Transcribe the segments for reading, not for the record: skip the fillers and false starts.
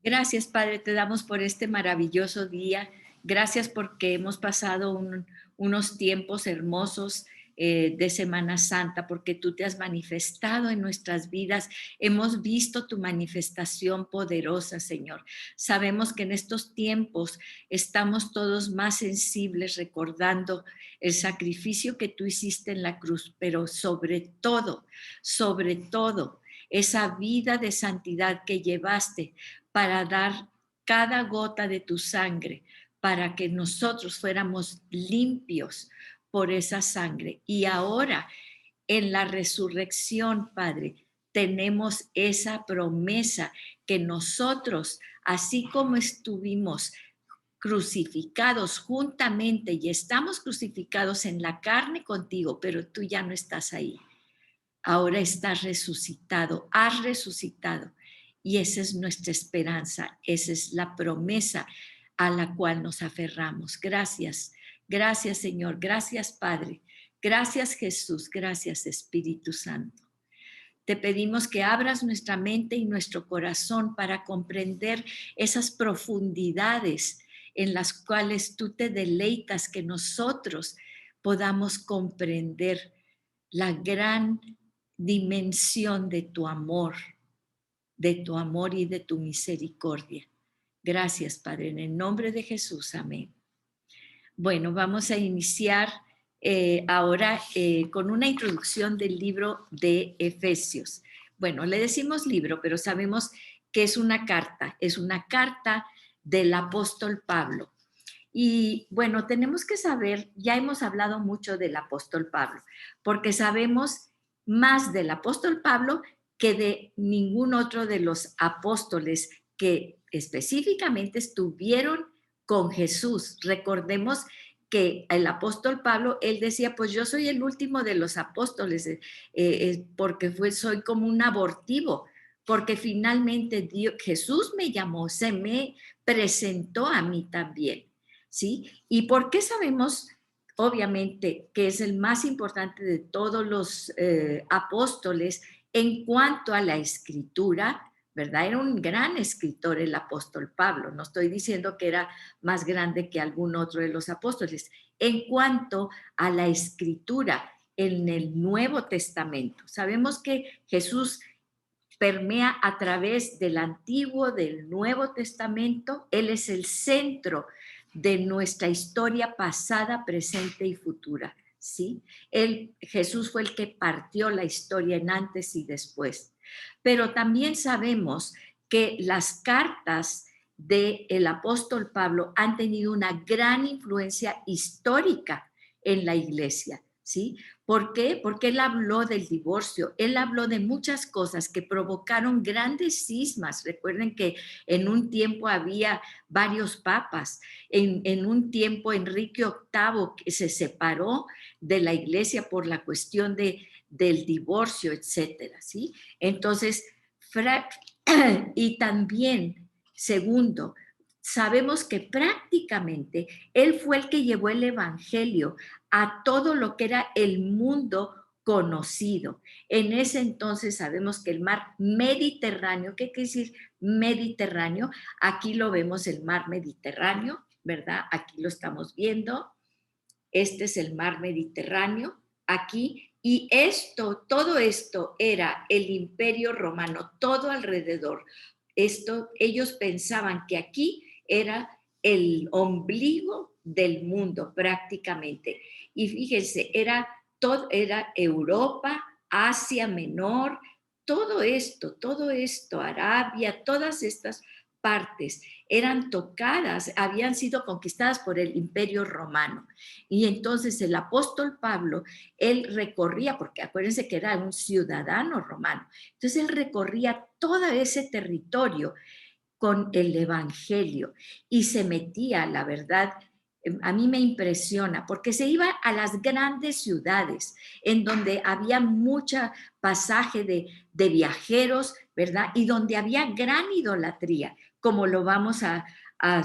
Gracias, Padre, te damos por este maravilloso día. Gracias porque hemos pasado unos tiempos hermosos de Semana Santa, porque tú te has manifestado en nuestras vidas. Hemos visto tu manifestación poderosa, Señor. Sabemos que en estos tiempos estamos todos más sensibles recordando el sacrificio que tú hiciste en la cruz, pero sobre todo, esa vida de santidad que llevaste para dar cada gota de tu sangre, para que nosotros fuéramos limpios por esa sangre. Y ahora, en la resurrección, Padre, tenemos esa promesa que nosotros, así como estuvimos crucificados juntamente y estamos crucificados en la carne contigo, pero tú ya no estás ahí. Ahora estás resucitado, has resucitado. Y esa es nuestra esperanza, esa es la promesa a la cual nos aferramos. Gracias, gracias Señor, gracias Padre, gracias Jesús, gracias Espíritu Santo. Te pedimos que abras nuestra mente y nuestro corazón para comprender esas profundidades en las cuales tú te deleitas, que nosotros podamos comprender la gran dimensión de tu amor y de tu misericordia. Gracias, Padre, en el nombre de Jesús, amén. Bueno, vamos a iniciar ahora con una introducción del libro de Efesios. Bueno, le decimos libro, pero sabemos que es una carta del apóstol Pablo. Y bueno, tenemos que saber, ya hemos hablado mucho del apóstol Pablo, porque sabemos más del apóstol Pablo que de ningún otro de los apóstoles que específicamente estuvieron con Jesús. Recordemos que el apóstol Pablo, él decía, pues yo soy el último de los apóstoles, porque soy como un abortivo, porque finalmente Jesús me llamó, se me presentó a mí también. ¿Sí? ¿Y por qué sabemos, obviamente, que es el más importante de todos los apóstoles en cuanto a la escritura? ¿Verdad? Era un gran escritor el apóstol Pablo. No estoy diciendo que era más grande que algún otro de los apóstoles. En cuanto a la escritura en el Nuevo Testamento, sabemos que Jesús permea a través del Antiguo, del Nuevo Testamento. Él es el centro de nuestra historia pasada, presente y futura. ¿Sí? Jesús fue el que partió la historia en antes y después. Pero también sabemos que las cartas del apóstol Pablo han tenido una gran influencia histórica en la iglesia. ¿Sí? ¿Por qué? Porque él habló del divorcio, él habló de muchas cosas que provocaron grandes cismas. Recuerden que en un tiempo había varios papas, en un tiempo Enrique VIII que se separó de la iglesia por la cuestión del divorcio, etcétera, ¿sí? Entonces, y también, segundo, sabemos que prácticamente él fue el que llevó el evangelio a todo lo que era el mundo conocido. En ese entonces sabemos que el mar Mediterráneo, ¿qué quiere decir Mediterráneo? Aquí lo vemos, el mar Mediterráneo, ¿verdad? Aquí lo estamos viendo. Este es el mar Mediterráneo, aquí. Y todo esto era el imperio romano, todo alrededor. Ellos pensaban que aquí era el ombligo del mundo prácticamente. Y fíjense, era Europa, Asia Menor, todo esto, Arabia, todas estas partes eran tocadas, habían sido conquistadas por el imperio romano. Y entonces el apóstol Pablo, él recorría, porque acuérdense que era un ciudadano romano, entonces él recorría todo ese territorio con el Evangelio y se metía, la verdad, a mí me impresiona, porque se iba a las grandes ciudades en donde había mucho pasaje de viajeros, ¿verdad? Y donde había gran idolatría, como lo vamos a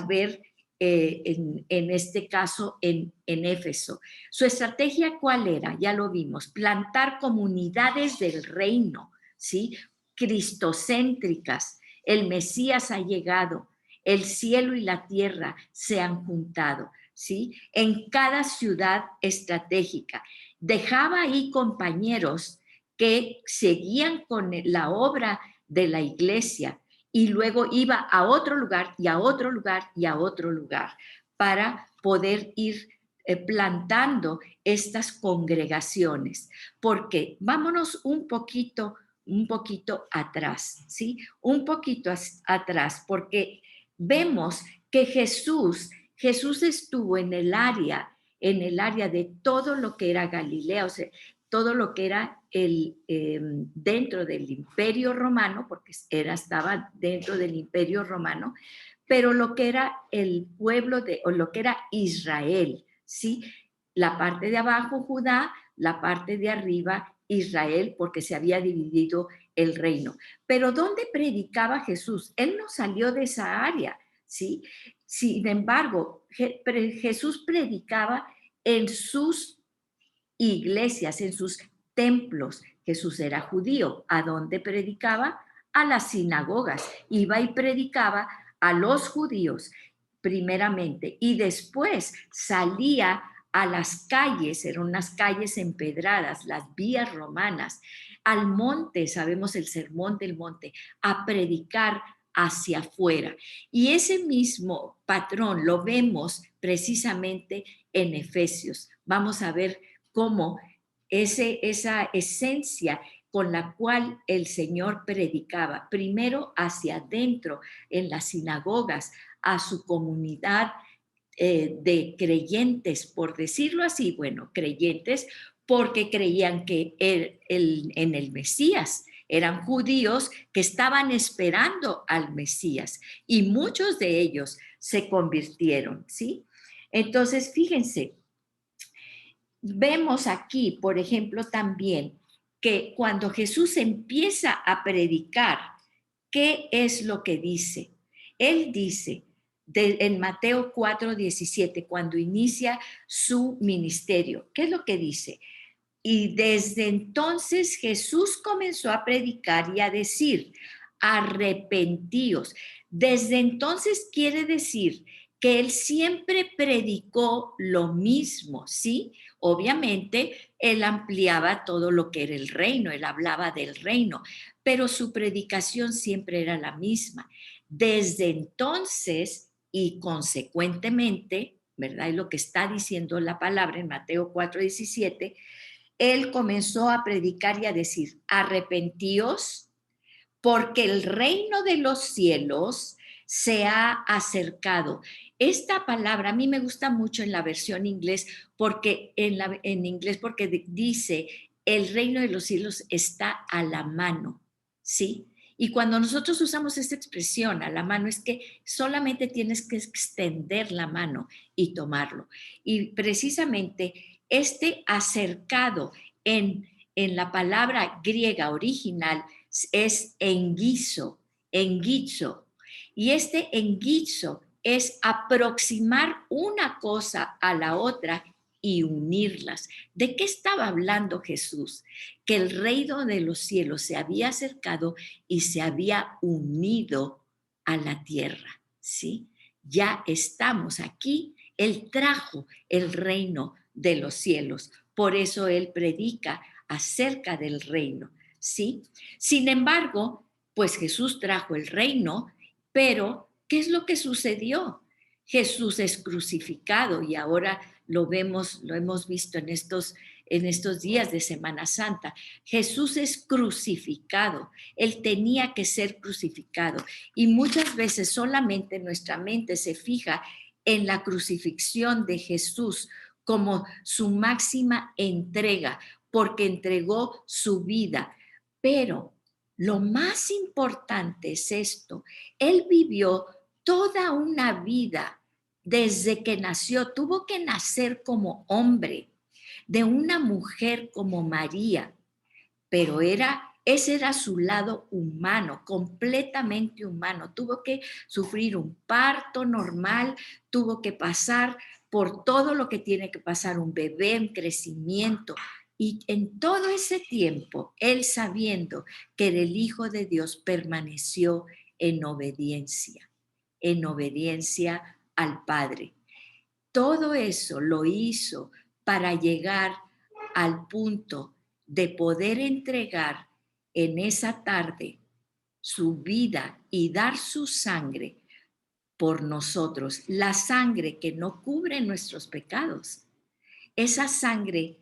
ver en este caso en Éfeso. Su estrategia, ¿cuál era? Ya lo vimos, plantar comunidades del reino, ¿sí? Cristocéntricas, el Mesías ha llegado, el cielo y la tierra se han juntado, ¿sí? En cada ciudad estratégica. Dejaba ahí compañeros que seguían con la obra de la iglesia y luego iba a otro lugar y a otro lugar y a otro lugar para poder ir plantando estas congregaciones. Porque vámonos un poquito atrás, ¿sí? Un poquito atrás, porque vemos que Jesús estuvo en el área de todo lo que era Galilea, o sea, todo lo que era dentro del Imperio Romano, porque estaba dentro del Imperio Romano, pero lo que era el pueblo o lo que era Israel, ¿sí? La parte de abajo Judá, la parte de arriba Israel, porque se había dividido el reino. Pero ¿dónde predicaba Jesús? Él no salió de esa área, ¿sí? Sin embargo, Jesús predicaba en sus iglesias, en sus templos. Jesús era judío. ¿A dónde predicaba? A las sinagogas. Iba y predicaba a los judíos primeramente y después salía a las calles, eran unas calles empedradas, las vías romanas, al monte, sabemos el sermón del monte, a predicar hacia afuera. Y ese mismo patrón lo vemos precisamente en Efesios. Vamos a ver cómo esa esencia con la cual el Señor predicaba, primero hacia adentro, en las sinagogas, a su comunidad de creyentes, por decirlo así, bueno, creyentes porque creían que en el Mesías, eran judíos que estaban esperando al Mesías y muchos de ellos se convirtieron, ¿sí? Entonces, fíjense, vemos aquí, por ejemplo, también que cuando Jesús empieza a predicar, ¿qué es lo que dice? Él dice en Mateo 4:17, cuando inicia su ministerio, ¿qué es lo que dice? Y desde entonces Jesús comenzó a predicar y a decir, arrepentíos. Desde entonces quiere decir que él siempre predicó lo mismo, ¿sí? Obviamente, él ampliaba todo lo que era el reino, él hablaba del reino, pero su predicación siempre era la misma. Desde entonces y consecuentemente, ¿verdad? Es lo que está diciendo la palabra en Mateo 4:17, él comenzó a predicar y a decir, arrepentíos porque el reino de los cielos se ha acercado. Esta palabra a mí me gusta mucho en la versión inglés porque en inglés porque dice el reino de los cielos está a la mano, ¿sí? Y cuando nosotros usamos esta expresión a la mano es que solamente tienes que extender la mano y tomarlo. Y precisamente este acercado en la palabra griega original es enguizo, enguizo. Y este enguizo es aproximar una cosa a la otra y unirlas. ¿De qué estaba hablando Jesús? Que el reino de los cielos se había acercado y se había unido a la tierra, ¿sí? Ya estamos aquí. Él trajo el reino de los cielos. Por eso él predica acerca del reino, ¿sí? Sin embargo, pues Jesús trajo el reino, pero ¿qué es lo que sucedió? Jesús es crucificado y ahora lo vemos, lo hemos visto en estos días de Semana Santa. Jesús es crucificado, él tenía que ser crucificado y muchas veces solamente nuestra mente se fija en la crucifixión de Jesús como su máxima entrega, porque entregó su vida. Pero lo más importante es esto, él vivió toda una vida desde que nació, tuvo que nacer como hombre, de una mujer como María, pero ese era su lado humano, completamente humano. Tuvo que sufrir un parto normal, tuvo que pasar por todo lo que tiene que pasar un bebé en crecimiento. Y en todo ese tiempo, él sabiendo que era el Hijo de Dios, permaneció en obediencia al Padre. Todo eso lo hizo para llegar al punto de poder entregar en esa tarde su vida y dar su sangre por nosotros, la sangre que no cubre nuestros pecados, esa sangre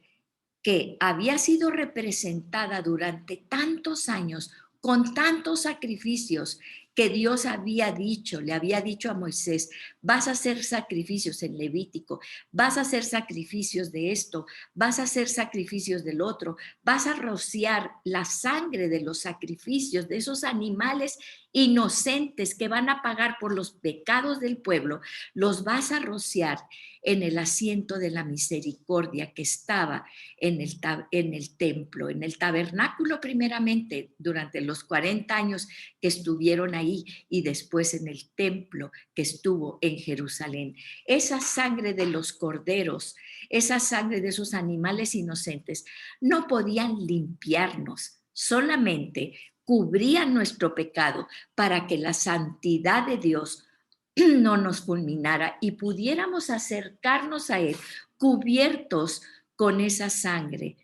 que había sido representada durante tantos años con tantos sacrificios que Dios había dicho, le había dicho a Moisés: vas a hacer sacrificios en Levítico, vas a hacer sacrificios de esto, vas a hacer sacrificios del otro, vas a rociar la sangre de los sacrificios de esos animales inocentes que van a pagar por los pecados del pueblo, los vas a rociar en el asiento de la misericordia que estaba en el templo, en el tabernáculo primeramente durante los 40 años que estuvieron ahí y después en el templo que estuvo en Jerusalén. Esa sangre de los corderos, esa sangre de esos animales inocentes no podían limpiarnos, solamente cubrían nuestro pecado para que la santidad de Dios no nos fulminara y pudiéramos acercarnos a Él cubiertos con esa sangre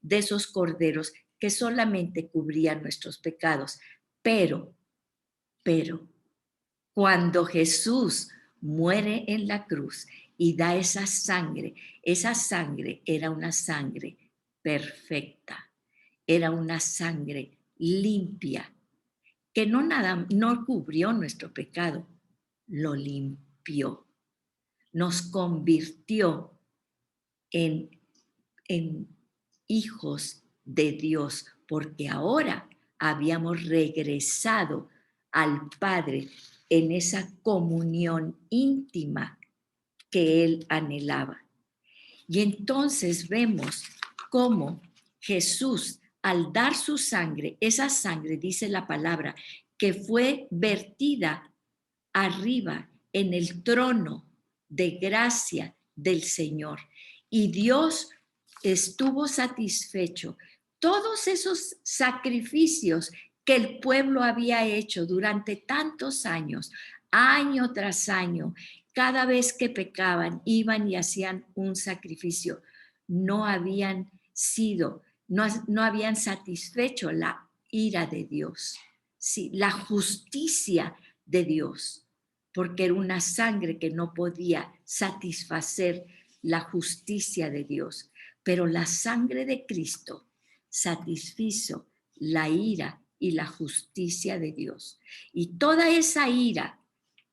de esos corderos que solamente cubrían nuestros pecados. Pero, cuando Jesús muere en la cruz y da esa sangre era una sangre perfecta, era una sangre limpia, que no cubrió nuestro pecado, lo limpió, nos convirtió en hijos de Dios, porque ahora habíamos regresado al Padre en esa comunión íntima que Él anhelaba. Y entonces vemos cómo Jesús, al dar su sangre, esa sangre, dice la palabra, que fue vertida arriba en el trono de gracia del Señor. Y Dios estuvo satisfecho. Todos esos sacrificios que el pueblo había hecho durante tantos años, año tras año, cada vez que pecaban, iban y hacían un sacrificio, no habían satisfecho la ira de Dios, sí, la justicia de Dios, porque era una sangre que no podía satisfacer la justicia de Dios. Pero la sangre de Cristo satisfizo la ira y la justicia de Dios. Y toda esa ira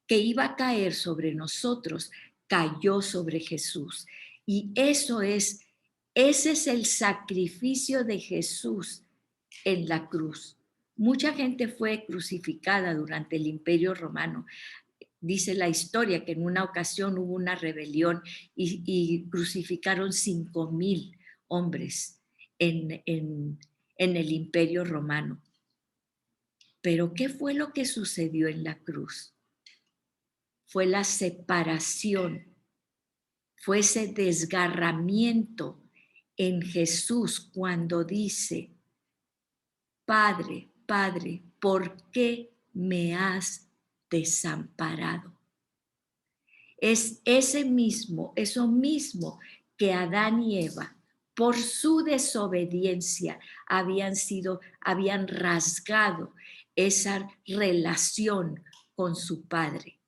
que iba a caer sobre nosotros cayó sobre Jesús. Y ese es el sacrificio de Jesús en la cruz. Mucha gente fue crucificada durante el Imperio Romano. Dice la historia que en una ocasión hubo una rebelión y crucificaron 5,000 hombres en el Imperio Romano. Pero ¿qué fue lo que sucedió en la cruz? Fue la separación, fue ese desgarramiento en Jesús cuando dice: Padre, Padre, ¿por qué me has desamparado? Es eso mismo que Adán y Eva, por su desobediencia, habían rasgado esa relación con su Padre.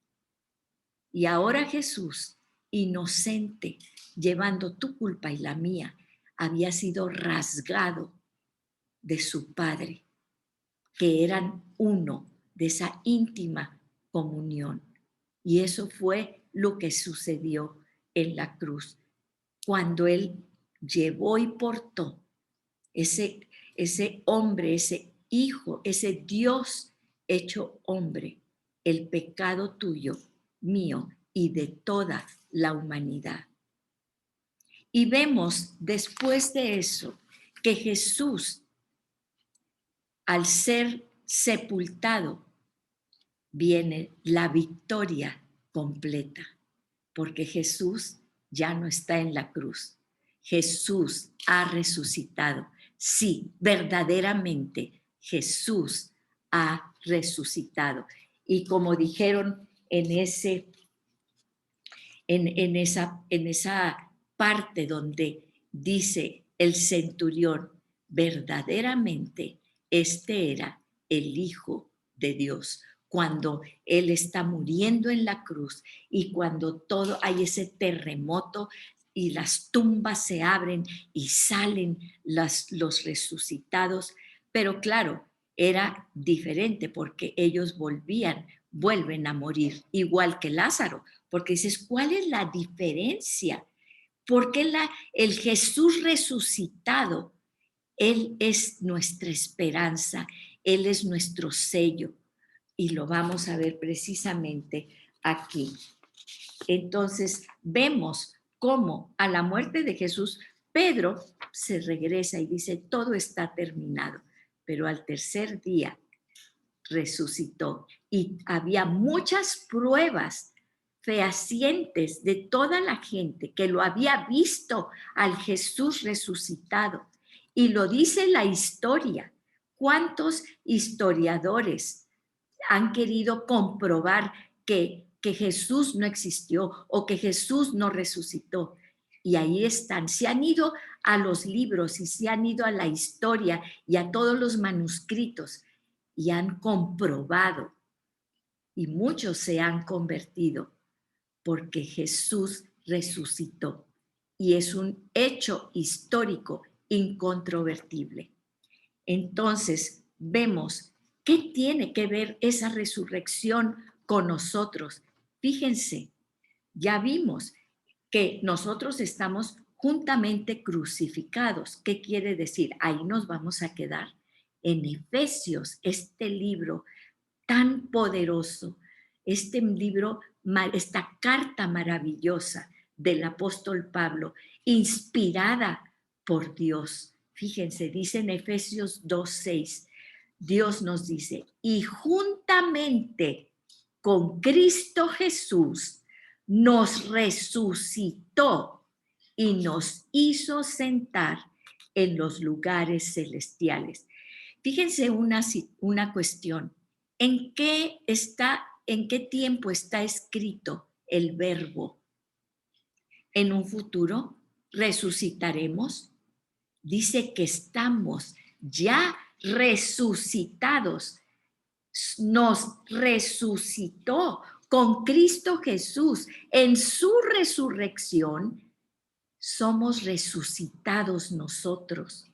Y ahora Jesús, inocente, llevando tu culpa y la mía, había sido rasgado de su Padre, que eran uno, de esa íntima comunión. Y eso fue lo que sucedió en la cruz, cuando Él llevó y portó ese hombre, ese hijo, ese Dios hecho hombre, el pecado tuyo, mío y de toda la humanidad. Y vemos después de eso que Jesús, al ser sepultado, viene la victoria completa, porque Jesús ya no está en la cruz. Jesús ha resucitado. Sí, verdaderamente Jesús ha resucitado. Y como dijeron en esa parte donde dice el centurión, verdaderamente este era el Hijo de Dios. Cuando Él está muriendo en la cruz y cuando todo hay ese terremoto y las tumbas se abren y salen los resucitados, pero claro, era diferente porque ellos vuelven a morir, igual que Lázaro, porque dices, ¿cuál es la diferencia? Porque el Jesús resucitado, Él es nuestra esperanza, Él es nuestro sello, y lo vamos a ver precisamente aquí. Entonces, vemos cómo a la muerte de Jesús, Pedro se regresa y dice, todo está terminado, pero al tercer día resucitó y había muchas pruebas fehacientes de toda la gente que lo había visto al Jesús resucitado. Y lo dice la historia. ¿Cuántos historiadores han querido comprobar que Jesús no existió o que Jesús no resucitó? Y ahí están. Se han ido a los libros y se han ido a la historia y a todos los manuscritos y han comprobado, y muchos se han convertido porque Jesús resucitó. Y es un hecho histórico incontrovertible. Entonces, vemos qué tiene que ver esa resurrección con nosotros. Fíjense, ya vimos que nosotros estamos juntamente crucificados. ¿Qué quiere decir? Ahí nos vamos a quedar. En Efesios, este libro tan poderoso, este libro, esta carta maravillosa del apóstol Pablo, inspirada por Dios. Fíjense, dice en Efesios 2:6, Dios nos dice, y juntamente con Cristo Jesús nos resucitó y nos hizo sentar en los lugares celestiales. Fíjense una cuestión. ¿En qué tiempo está escrito el verbo? ¿En un futuro resucitaremos? Dice que estamos ya resucitados. Nos resucitó con Cristo Jesús. En su resurrección somos resucitados nosotros.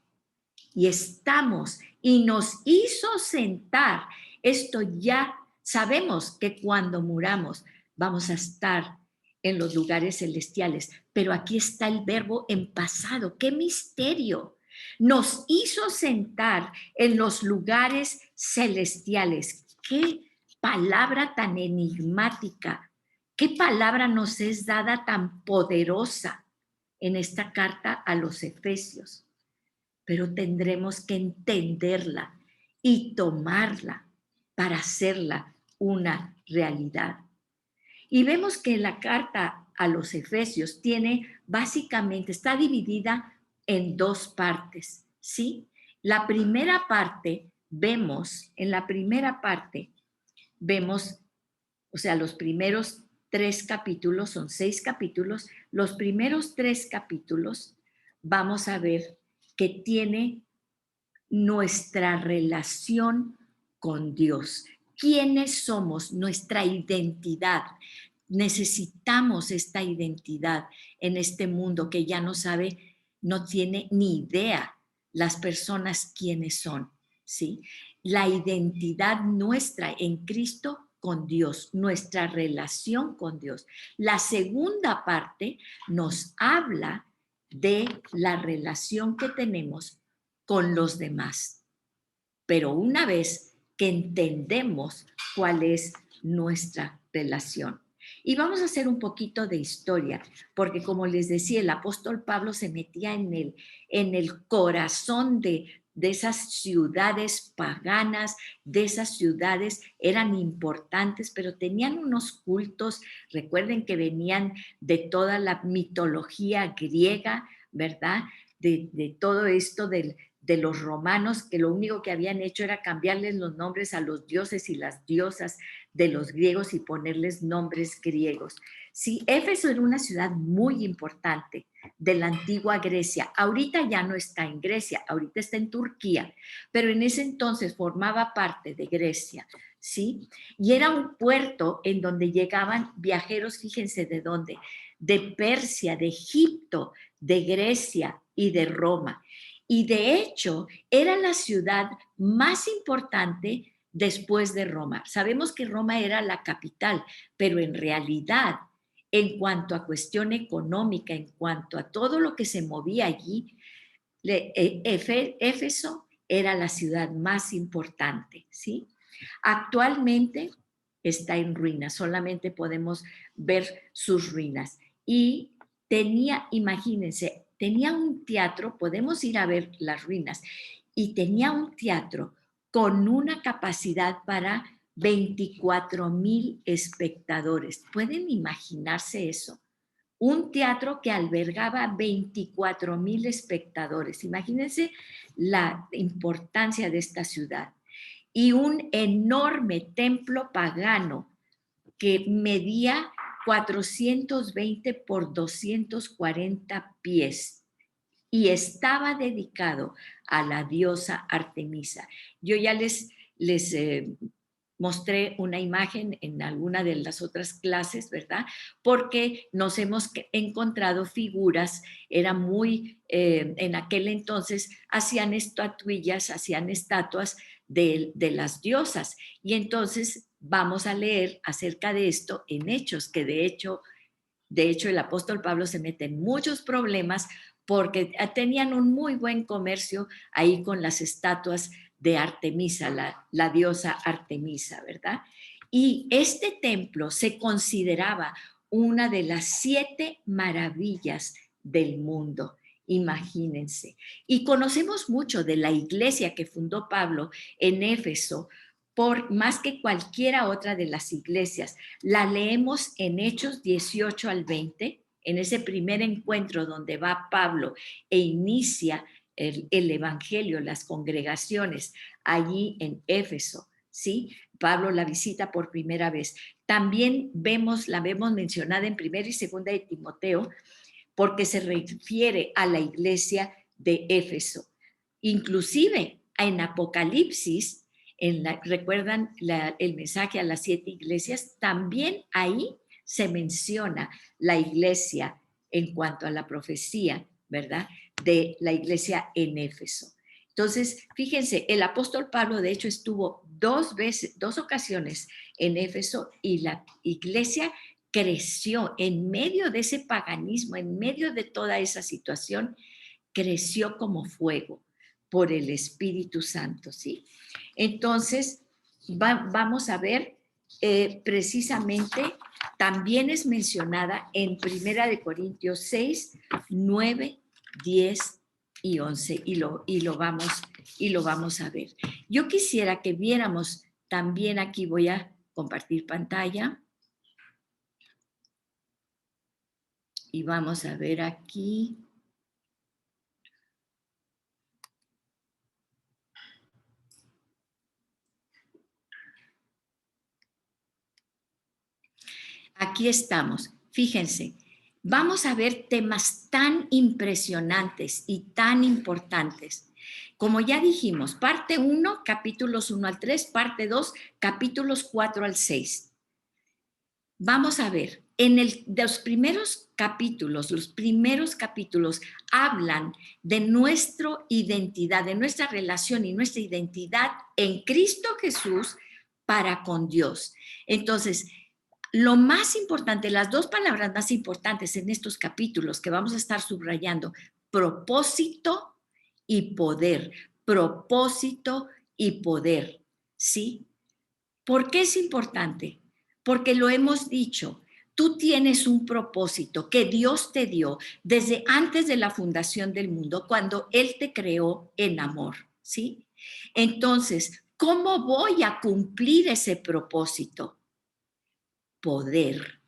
Y estamos, y nos hizo sentar. Esto ya sabemos que cuando muramos vamos a estar en los lugares celestiales, pero aquí está el verbo en pasado. ¡Qué misterio! Nos hizo sentar en los lugares celestiales. ¡Qué palabra tan enigmática! ¿Qué palabra nos es dada tan poderosa en esta carta a los Efesios? Pero tendremos que entenderla y tomarla para hacerla una realidad. Y vemos que la carta a los Efesios básicamente, está dividida en dos partes, ¿sí? La primera parte, en la primera parte, vemos, o sea, los primeros 3 capítulos, son 6 capítulos, los primeros 3 capítulos vamos a ver que tiene nuestra relación con Dios. ¿Quiénes somos? Nuestra identidad. Necesitamos esta identidad en este mundo que ya no tiene ni idea las personas quiénes son, ¿sí? La identidad nuestra en Cristo con Dios, nuestra relación con Dios. La segunda parte nos habla de la relación que tenemos con los demás. Pero una vez que entendemos cuál es nuestra relación. Y vamos a hacer un poquito de historia, porque como les decía, el apóstol Pablo se metía en el corazón de esas ciudades paganas, de esas ciudades eran importantes, pero tenían unos cultos, recuerden que venían de toda la mitología griega, ¿verdad? De todo esto de de los romanos, que lo único que habían hecho era cambiarles los nombres a los dioses y las diosas de los griegos y ponerles nombres griegos. Sí, Éfeso era una ciudad muy importante de la antigua Grecia. Ahorita ya no está en Grecia, ahorita está en Turquía, pero en ese entonces formaba parte de Grecia, ¿sí? Y era un puerto en donde llegaban viajeros, fíjense de dónde, de Persia, de Egipto, de Grecia y de Roma. Y de hecho, era la ciudad más importante después de Roma. Sabemos que Roma era la capital, pero en realidad, en cuanto a cuestión económica, en cuanto a todo lo que se movía allí, Éfeso era la ciudad más importante, ¿sí? Actualmente está en ruinas, solamente podemos ver sus ruinas. Y tenía, imagínense, tenía un teatro, podemos ir a ver las ruinas, y tenía un teatro con una capacidad para 24,000 espectadores. ¿Pueden imaginarse eso? Un teatro que albergaba 24,000 espectadores. Imagínense la importancia de esta ciudad. Y un enorme templo pagano que medía 420 por 240 pies y estaba dedicado a la diosa Artemisa. Yo ya les mostré una imagen en alguna de las otras clases, ¿verdad? Porque nos hemos encontrado figuras, era muy, en aquel entonces hacían estatuillas, hacían estatuas de las diosas. Y entonces vamos a leer acerca de esto en Hechos, que de hecho el apóstol Pablo se mete en muchos problemas porque tenían un muy buen comercio ahí con las estatuas de Artemisa, la diosa Artemisa, ¿verdad? Y este templo se consideraba una de las 7 maravillas del mundo. Imagínense. Y conocemos mucho de la iglesia que fundó Pablo en Éfeso, por más que cualquiera otra de las iglesias. La leemos en Hechos 18 al 20, en ese primer encuentro donde va Pablo e inicia el evangelio, las congregaciones allí en Éfeso, ¿sí? Pablo la visita por primera vez. También la vemos mencionada en primera y segunda de Timoteo, porque se refiere a la iglesia de Éfeso. Inclusive en Apocalipsis, recuerdan el mensaje a las 7 iglesias, también ahí se menciona la iglesia en cuanto a la profecía, ¿verdad? De la iglesia en Éfeso. Entonces, fíjense, el apóstol Pablo de hecho estuvo 2 ocasiones en Éfeso y la iglesia creció en medio de ese paganismo, en medio de toda esa situación, creció como fuego por el Espíritu Santo, ¿sí? Entonces, vamos a ver precisamente, también es mencionada en Primera de Corintios 6, 9, 10 y 11, y lo vamos a ver. Yo quisiera que viéramos también, aquí voy a compartir pantalla, y vamos a ver aquí. Aquí estamos. Fíjense, vamos a ver temas tan impresionantes y tan importantes. Como ya dijimos, parte 1, capítulos 1 al 3, parte 2, capítulos 4 al 6. Vamos a ver, los primeros capítulos hablan de nuestra identidad, de nuestra relación y nuestra identidad en Cristo Jesús para con Dios. Entonces, lo más importante, las 2 palabras más importantes en estos capítulos que vamos a estar subrayando, propósito y poder. Propósito y poder, ¿sí? ¿Por qué es importante? Porque lo hemos dicho, tú tienes un propósito que Dios te dio desde antes de la fundación del mundo, cuando Él te creó en amor, ¿sí? Entonces, ¿cómo voy a cumplir ese propósito? Poder,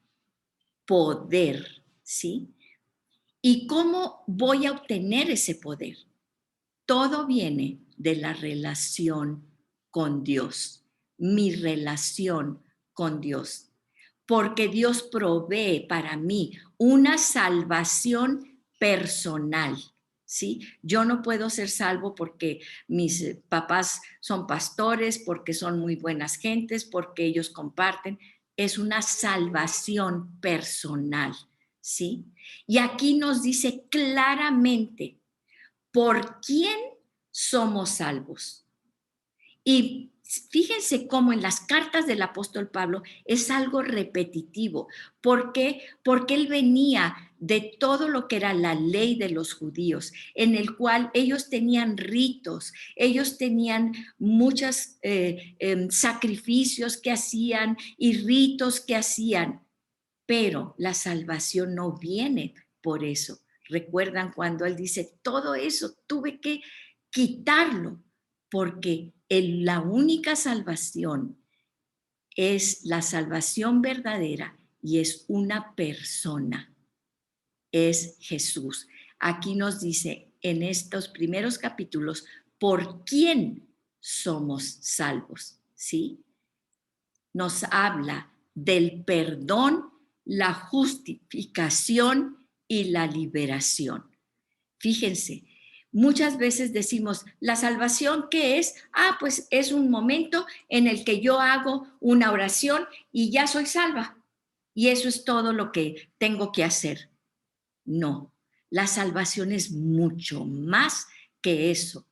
¿sí? ¿Y cómo voy a obtener ese poder? Todo viene de la relación con Dios, mi relación con Dios, porque Dios provee para mí una salvación personal. ¿Sí? Yo no puedo ser salvo porque mis papás son pastores, porque son muy buenas gentes, porque ellos comparten. Es una salvación personal, ¿sí? Y aquí nos dice claramente por quién somos salvos. Y fíjense cómo en las cartas del apóstol Pablo es algo repetitivo. ¿Por qué? Porque él venía de todo lo que era la ley de los judíos, en el cual ellos tenían ritos, ellos tenían muchos sacrificios que hacían y ritos que hacían, pero la salvación no viene por eso. ¿Recuerdan cuando él dice, todo eso tuve que quitarlo? Porque la única salvación es la salvación verdadera y es una persona, es Jesús. Aquí nos dice en estos primeros capítulos por quién somos salvos, ¿sí? Nos habla del perdón, la justificación y la liberación. Fíjense, muchas veces decimos, la salvación, ¿qué es? Pues es un momento en el que yo hago una oración y ya soy salva. Y eso es todo lo que tengo que hacer. No, la salvación es mucho más que eso.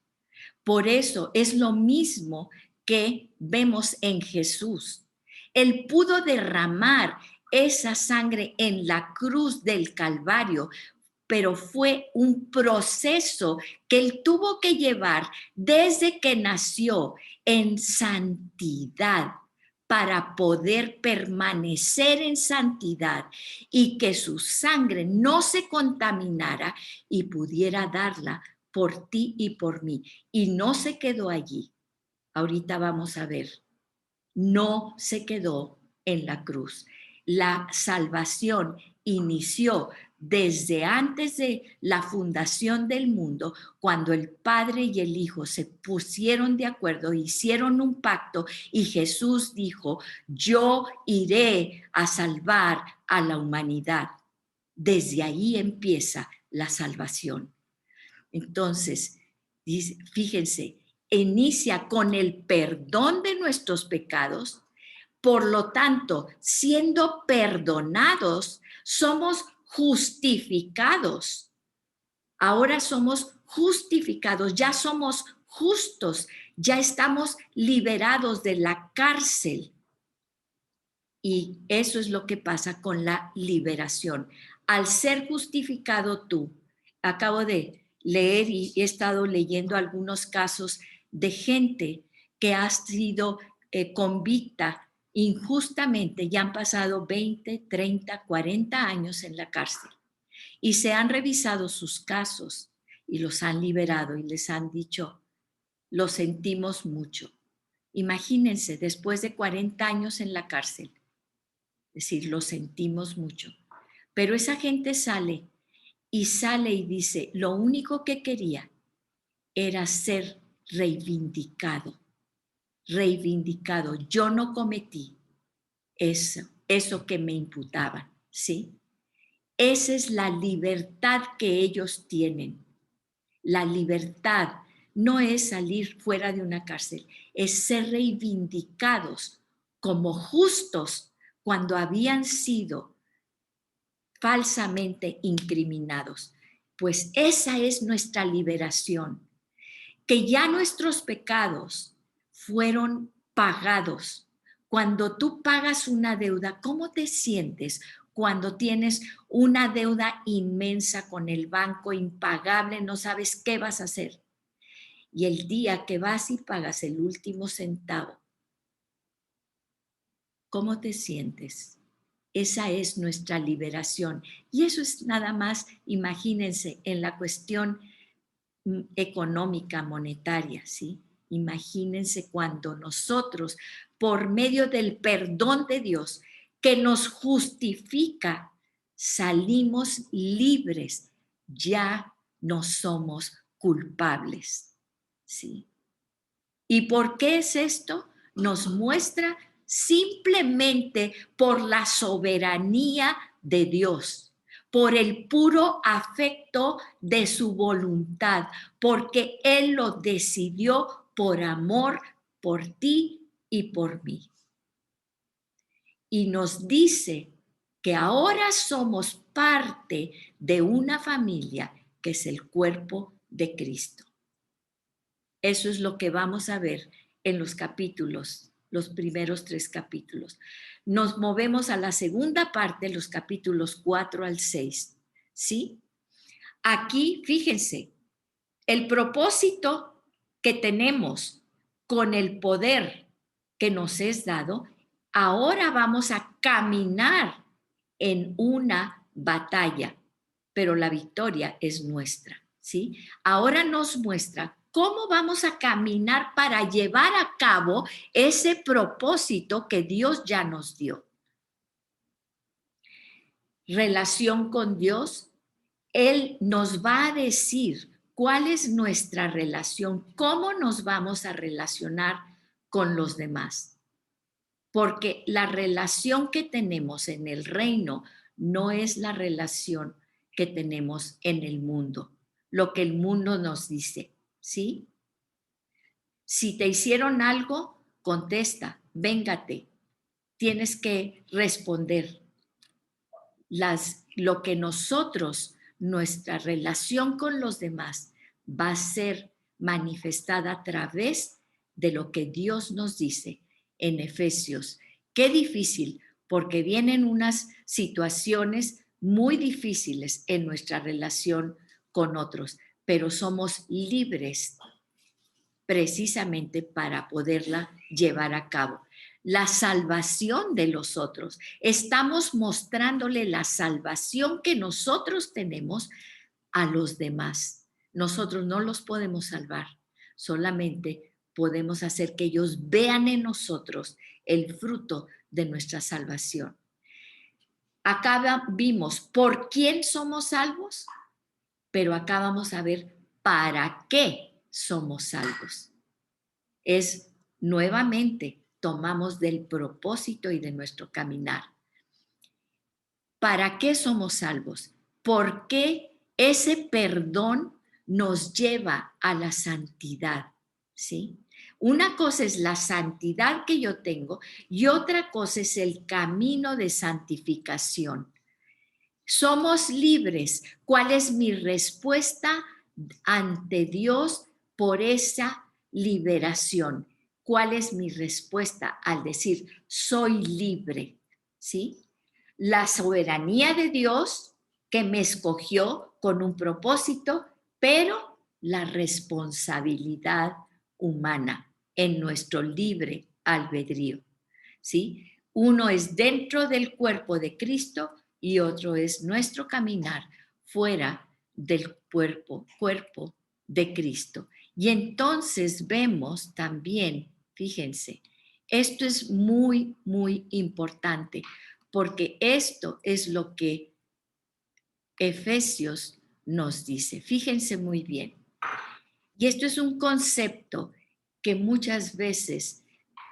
Por eso es lo mismo que vemos en Jesús. Él pudo derramar esa sangre en la cruz del Calvario, pero fue un proceso que él tuvo que llevar desde que nació en santidad para poder permanecer en santidad y que su sangre no se contaminara y pudiera darla por ti y por mí. Y no se quedó allí. Ahorita vamos a ver. No se quedó en la cruz. La salvación inició desde antes de la fundación del mundo, cuando el Padre y el Hijo se pusieron de acuerdo, hicieron un pacto y Jesús dijo, yo iré a salvar a la humanidad. Desde ahí empieza la salvación. Entonces, fíjense, inicia con el perdón de nuestros pecados. Por lo tanto, siendo perdonados, somos justificados. Ahora somos justificados, ya somos justos, ya estamos liberados de la cárcel. Y eso es lo que pasa con la liberación. Al ser justificado tú, acabo de leer y he estado leyendo algunos casos de gente que ha sido convicta injustamente y han pasado 20, 30, 40 años en la cárcel y se han revisado sus casos y los han liberado y les han dicho, lo sentimos mucho. Imagínense, después de 40 años en la cárcel, es decir, lo sentimos mucho. Pero esa gente sale y dice, lo único que quería era ser reivindicado, reivindicado. Yo no cometí eso que me imputaban, ¿sí? Esa es la libertad que ellos tienen. La libertad no es salir fuera de una cárcel, es ser reivindicados como justos cuando habían sido falsamente incriminados. Pues esa es nuestra liberación, que ya nuestros pecados fueron pagados. Cuando tú pagas una deuda, ¿cómo te sientes cuando tienes una deuda inmensa con el banco, impagable, no sabes qué vas a hacer? Y el día que vas y pagas el último centavo, ¿cómo te sientes? Esa es nuestra liberación. Y eso es nada más, imagínense, en la cuestión económica, monetaria, ¿sí? Imagínense cuando nosotros, por medio del perdón de Dios, que nos justifica, salimos libres, ya no somos culpables. ¿sí? ¿Y por qué es esto? Nos muestra simplemente por la soberanía de Dios, por el puro afecto de su voluntad, porque Él lo decidió por amor por ti y por mí. Y nos dice que ahora somos parte de una familia que es el cuerpo de Cristo. Eso es lo que vamos a ver en los capítulos, los primeros 3 capítulos. Nos movemos a la segunda parte, los capítulos 4 al 6, ¿sí? Aquí, fíjense, el propósito que tenemos con el poder que nos es dado, ahora vamos a caminar en una batalla, pero la victoria es nuestra, ¿sí? Ahora nos muestra cómo vamos a caminar para llevar a cabo ese propósito que Dios ya nos dio. Relación con Dios, Él nos va a decir cuál es nuestra relación, cómo nos vamos a relacionar con los demás. Porque la relación que tenemos en el reino no es la relación que tenemos en el mundo, lo que el mundo nos dice, ¿sí? Si te hicieron algo, contesta, véngate, tienes que responder. Lo que nosotros, nuestra relación con los demás va a ser manifestada a través de lo que Dios nos dice en Efesios. Qué difícil, porque vienen unas situaciones muy difíciles en nuestra relación con otros, pero somos libres precisamente para poderla llevar a cabo. La salvación de los otros. Estamos mostrándole la salvación que nosotros tenemos a los demás. Nosotros no los podemos salvar, solamente podemos hacer que ellos vean en nosotros el fruto de nuestra salvación. Acá vimos por quién somos salvos, pero acá vamos a ver para qué somos salvos. Es nuevamente tomamos del propósito y de nuestro caminar. ¿Para qué somos salvos? ¿Por qué ese perdón nos lleva a la santidad? ¿Sí? Una cosa es la santidad que yo tengo y otra cosa es el camino de santificación. Somos libres. ¿Cuál es mi respuesta ante Dios por esa liberación? ¿Cuál es mi respuesta al decir soy libre? ¿Sí? La soberanía de Dios que me escogió con un propósito, pero la responsabilidad humana en nuestro libre albedrío. ¿Sí? Uno es dentro del cuerpo de Cristo y otro es nuestro caminar fuera del cuerpo de Cristo. Y entonces vemos también, fíjense, esto es muy, muy importante, porque esto es lo que Efesios nos dice. Fíjense muy bien. Y esto es un concepto que muchas veces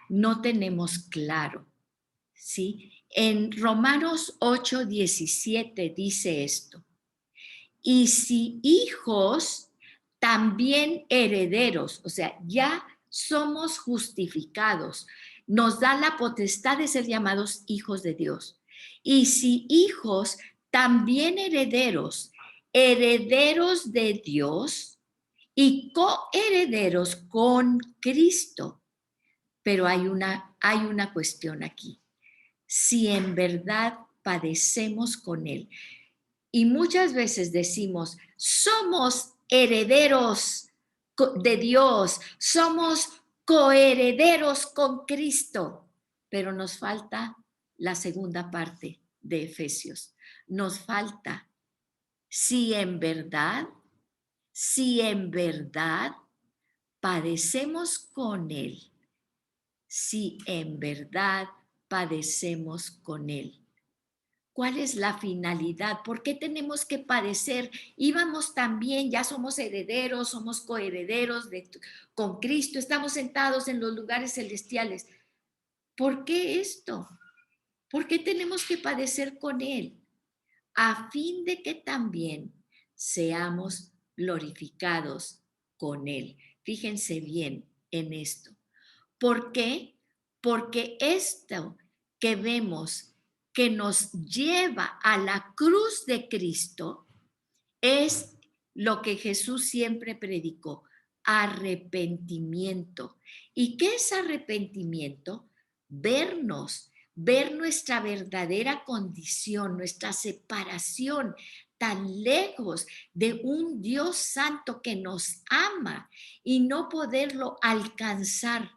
no tenemos claro, ¿sí? En Romanos 8:17 dice esto: y si hijos, también herederos, o sea, ya somos justificados, nos da la potestad de ser llamados hijos de Dios. Y si hijos, también herederos, herederos de Dios y coherederos con Cristo. Pero hay una cuestión aquí. Si en verdad padecemos con Él, y muchas veces decimos, somos herederos de Dios, somos coherederos con Cristo, pero nos falta la segunda parte de Efesios. Nos falta, si en verdad padecemos con Él, si en verdad padecemos con Él. ¿Cuál es la finalidad? ¿Por qué tenemos que padecer? Íbamos también, ya somos herederos, somos coherederos con Cristo, estamos sentados en los lugares celestiales. ¿Por qué esto? ¿Por qué tenemos que padecer con Él? A fin de que también seamos glorificados con Él. Fíjense bien en esto. ¿Por qué? Porque esto que vemos que nos lleva a la cruz de Cristo es lo que Jesús siempre predicó, arrepentimiento. ¿Y qué es arrepentimiento? Ver nuestra verdadera condición, nuestra separación tan lejos de un Dios santo que nos ama y no poderlo alcanzar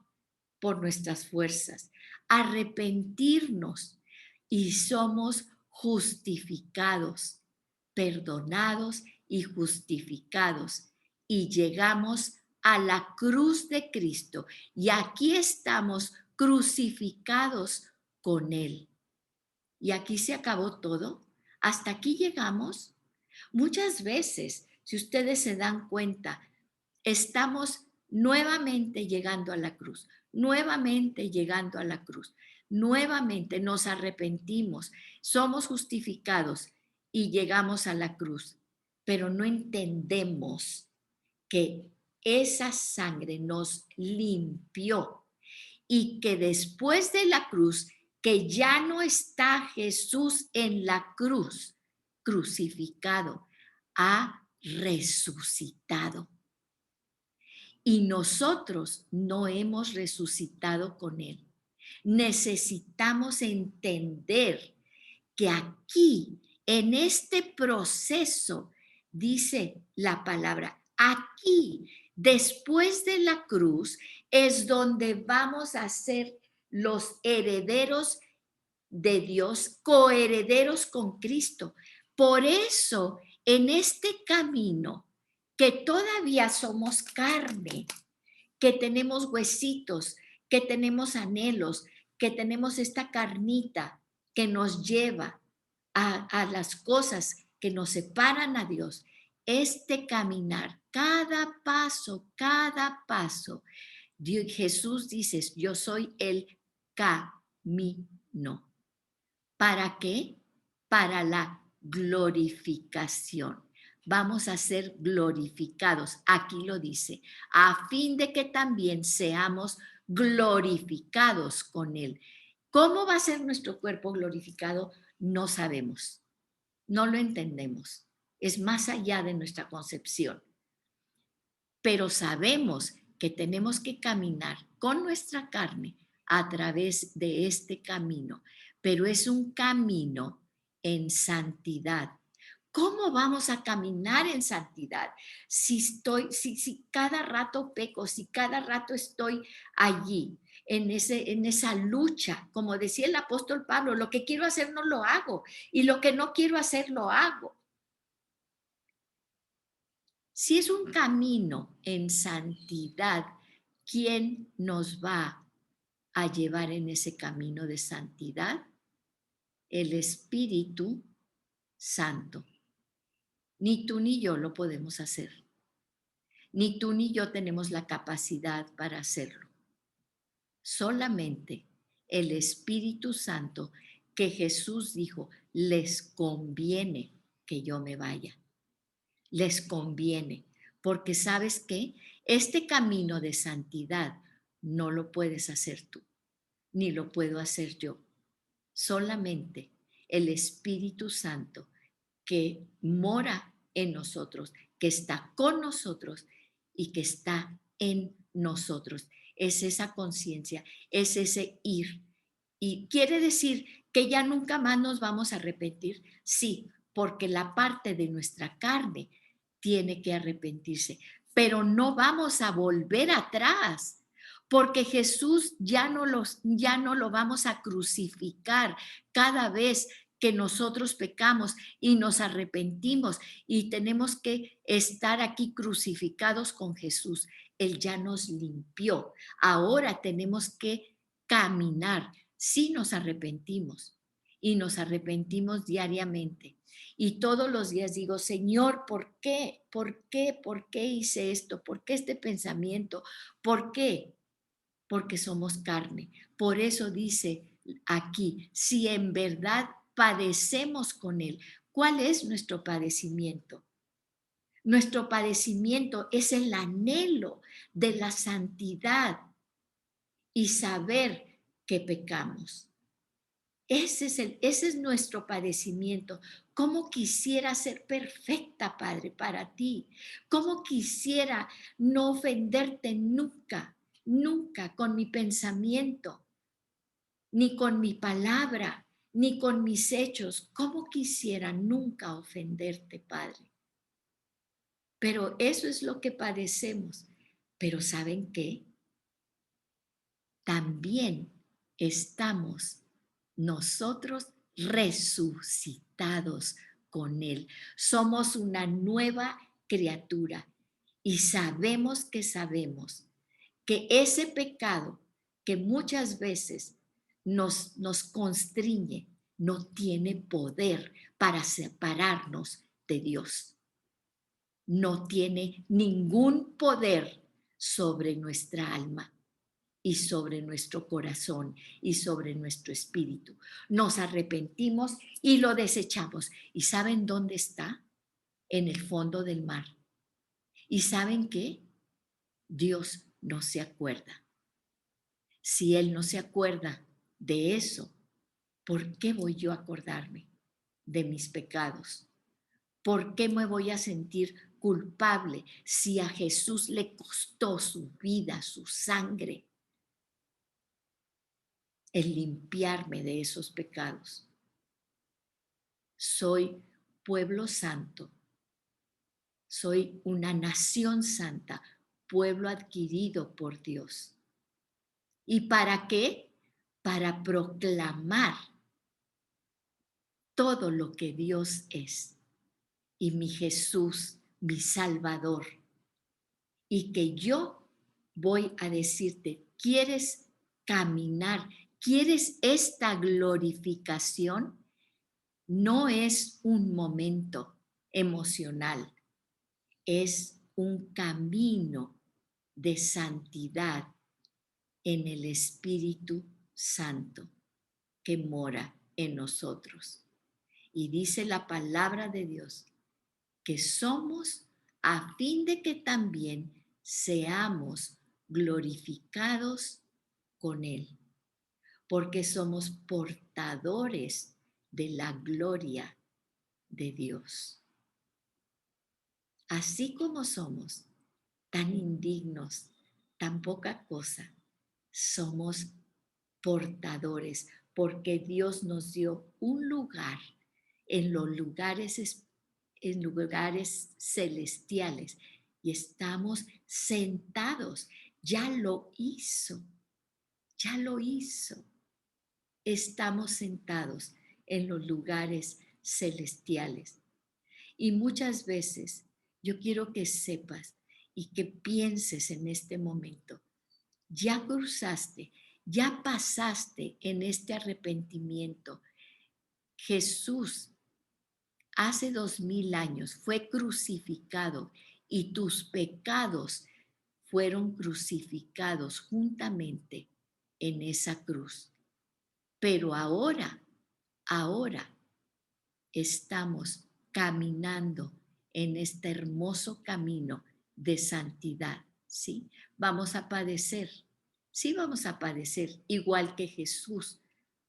por nuestras fuerzas, arrepentirnos y somos justificados, perdonados y justificados y llegamos a la cruz de Cristo y aquí estamos crucificados con Él. Y aquí se acabó todo. Hasta aquí llegamos. Muchas veces, si ustedes se dan cuenta, estamos nuevamente llegando a la cruz, nuevamente llegando a la cruz, nuevamente nos arrepentimos, somos justificados y llegamos a la cruz, pero no entendemos que esa sangre nos limpió y que después de la cruz, que ya no está Jesús en la cruz, crucificado, ha resucitado. Y nosotros no hemos resucitado con Él. Necesitamos entender que aquí, en este proceso, dice la palabra, aquí, después de la cruz, es donde vamos a ser los herederos de Dios, coherederos con Cristo. Por eso, en este camino, que todavía somos carne, que tenemos huesitos, que tenemos anhelos, que tenemos esta carnita que nos lleva a las cosas que nos separan a Dios, este caminar, cada paso, Jesús dice, yo soy el camino. ¿Para qué? Para la glorificación. Vamos a ser glorificados. Aquí lo dice, a fin de que también seamos glorificados con Él. ¿Cómo va a ser nuestro cuerpo glorificado? No sabemos, no lo entendemos. Es más allá de nuestra concepción. Pero sabemos que tenemos que caminar con nuestra carne a través de este camino, pero es un camino en santidad. ¿Cómo vamos a caminar en santidad? Si cada rato peco, si cada rato estoy allí, en esa lucha, como decía el apóstol Pablo, lo que quiero hacer no lo hago y lo que no quiero hacer lo hago. Si es un camino en santidad, ¿quién nos va a llevar en ese camino de santidad? El Espíritu Santo. Ni tú ni yo lo podemos hacer. Ni tú ni yo tenemos la capacidad para hacerlo. Solamente el Espíritu Santo, que Jesús dijo, les conviene que yo me vaya. Les conviene, porque ¿sabes qué? Este camino de santidad no lo puedes hacer tú, ni lo puedo hacer yo. Solamente el Espíritu Santo que mora en nosotros, que está con nosotros y que está en nosotros. Es esa conciencia, es ese ir. Y quiere decir que ya nunca más nos vamos a arrepentir. Sí, porque la parte de nuestra carne tiene que arrepentirse, pero no vamos a volver atrás, porque Jesús ya no lo vamos a crucificar cada vez que nosotros pecamos y nos arrepentimos y tenemos que estar aquí crucificados con Jesús. Él ya nos limpió. Ahora tenemos que caminar si nos arrepentimos y nos arrepentimos diariamente. Y todos los días digo, Señor, ¿por qué? ¿Por qué? ¿Por qué hice esto? ¿Por qué este pensamiento? ¿Por qué? Porque somos carne. Por eso dice aquí, si en verdad padecemos con Él, ¿cuál es nuestro padecimiento? Nuestro padecimiento es el anhelo de la santidad y saber que pecamos. Ese es nuestro padecimiento. ¿Cómo quisiera ser perfecta, Padre, para ti? ¿Cómo quisiera no ofenderte nunca, nunca con mi pensamiento, ni con mi palabra, ni con mis hechos? ¿Cómo quisiera nunca ofenderte, Padre? Pero eso es lo que padecemos. Pero ¿saben qué? También estamos nosotros resucitados con Él. Somos una nueva criatura y sabemos que ese pecado que muchas veces nos constriñe no tiene poder para separarnos de Dios. No tiene ningún poder sobre nuestra alma y sobre nuestro corazón y sobre nuestro espíritu. Nos arrepentimos y lo desechamos. ¿Y saben dónde está? En el fondo del mar. ¿Y saben qué? Dios no se acuerda. Si Él no se acuerda de eso, ¿por qué voy yo a acordarme de mis pecados? ¿Por qué me voy a sentir culpable si a Jesús le costó su vida, su sangre, el limpiarme de esos pecados? Soy pueblo santo, soy una nación santa, pueblo adquirido por Dios. ¿Y para qué? Para proclamar todo lo que Dios es y mi Jesús, mi Salvador. Y que yo voy a decirte, ¿quieres caminar? ¿Quieres esta glorificación? No es un momento emocional, es un camino de santidad en el Espíritu Santo que mora en nosotros. Y dice la palabra de Dios que somos a fin de que también seamos glorificados con Él, porque somos portadores de la gloria de Dios. Así como somos tan indignos, tan poca cosa, somos portadores, porque Dios nos dio un lugar en los lugares celestiales y estamos sentados. Ya lo hizo, ya lo hizo. Estamos sentados en los lugares celestiales. Y muchas veces yo quiero que sepas y que pienses en este momento, ya cruzaste, ya pasaste en este arrepentimiento. Jesús hace 2000 años fue crucificado y tus pecados fueron crucificados juntamente en esa cruz. Pero ahora estamos caminando en este hermoso camino de santidad, ¿sí? Vamos a padecer, sí vamos a padecer, igual que Jesús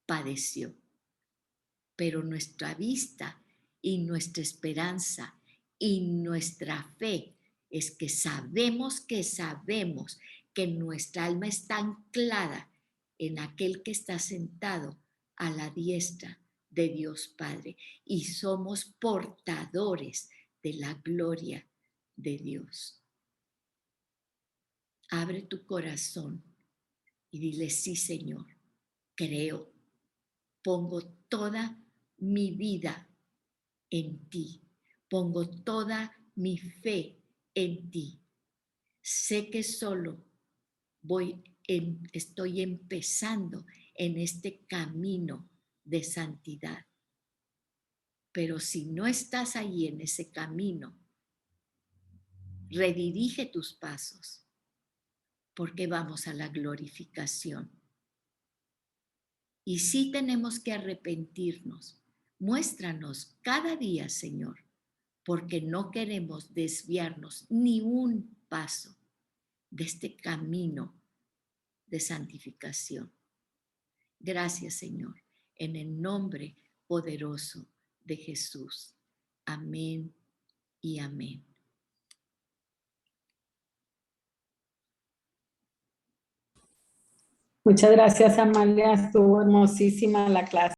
padeció, pero nuestra vista y nuestra esperanza y nuestra fe es que sabemos que nuestra alma está anclada en aquel que está sentado a la diestra de Dios Padre y somos portadores de la gloria de Dios. Abre tu corazón y dile, sí, Señor, creo, pongo toda mi vida en ti, pongo toda mi fe en ti. Sé que solo estoy empezando en este camino de santidad. Pero si no estás ahí en ese camino, redirige tus pasos, porque vamos a la glorificación. Y sí tenemos que arrepentirnos. Muéstranos cada día, Señor, porque no queremos desviarnos ni un paso de este camino de santificación. Gracias, Señor, en el nombre poderoso de Jesús. Amén y amén. Muchas gracias, Amalia. Estuvo hermosísima la clase.